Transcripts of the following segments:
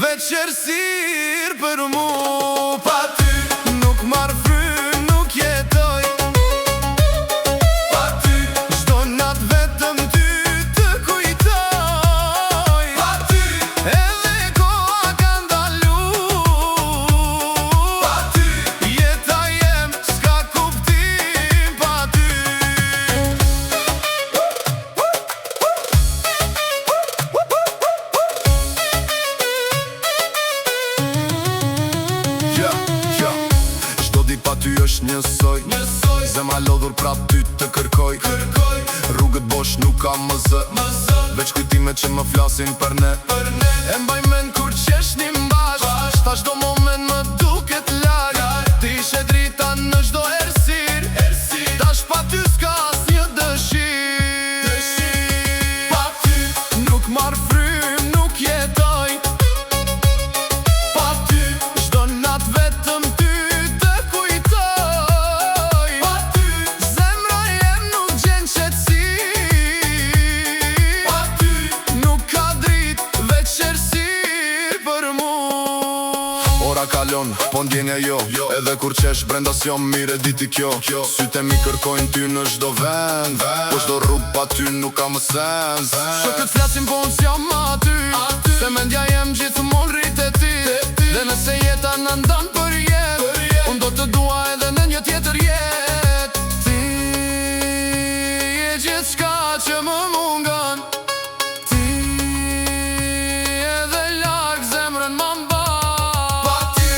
veç errësirë për mu. Pa ty nuk marr frymë, nuk jetoj. Pa ty çdo natë vetëm ty të kujtoj. Pa ty edhe koha ka ndalu. Pa ty jeta jem s'ka kuptim. Pa ty pa ty është njësoj. Zemra lodhur prap ty të kërkoj. Rrugët bosh nuk ka më zë, veç kujtime që më flasin për ne. E mbaj men kur qeshnim bashk, ta çdo moment më duket larg. Ti ishe drita në çdo errësirë, tash pa ty s'ka asnjë dëshirë. Pa ty nuk marr frymë, nuk jetoj. Pa ty çdo natë vetëm ty të kujtoj. Pa ty zemra jem nuk gjen qetësi. Pa ty nuk ka dritë, veç errësirë për mu. Ora kalon, po ndjenja jo, edhe kur qesh brenda s'jom mire diti kjo. Sytë mi kërkojnë ty në çdo vend, po çdo rrugë pa ty nuk ka më sens. Shokët flasin po unë s'jam aty, se mendja jem gjithmonë rrit e ti. Dhe nëse jeta në ndan për jetë, unë do të dua edhe në një tjetër jetë. Ti je gjithçka që më mungon. Ti edhe larg zemrën më mban. Pa ty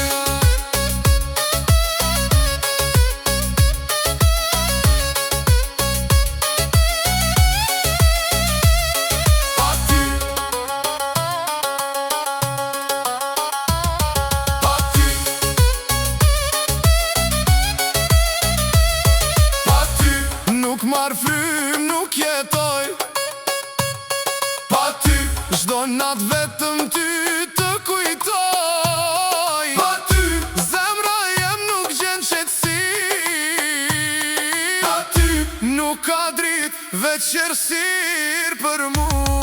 Pa ty Pa ty Pa ty nuk marr frymë, nuk jetoj. Pa ty çdo natë vetëm ty të kujtoj. Pa ty zemra jem nuk gjen qetësi. Pa ty nuk ka dritë, veç errësirë për mu.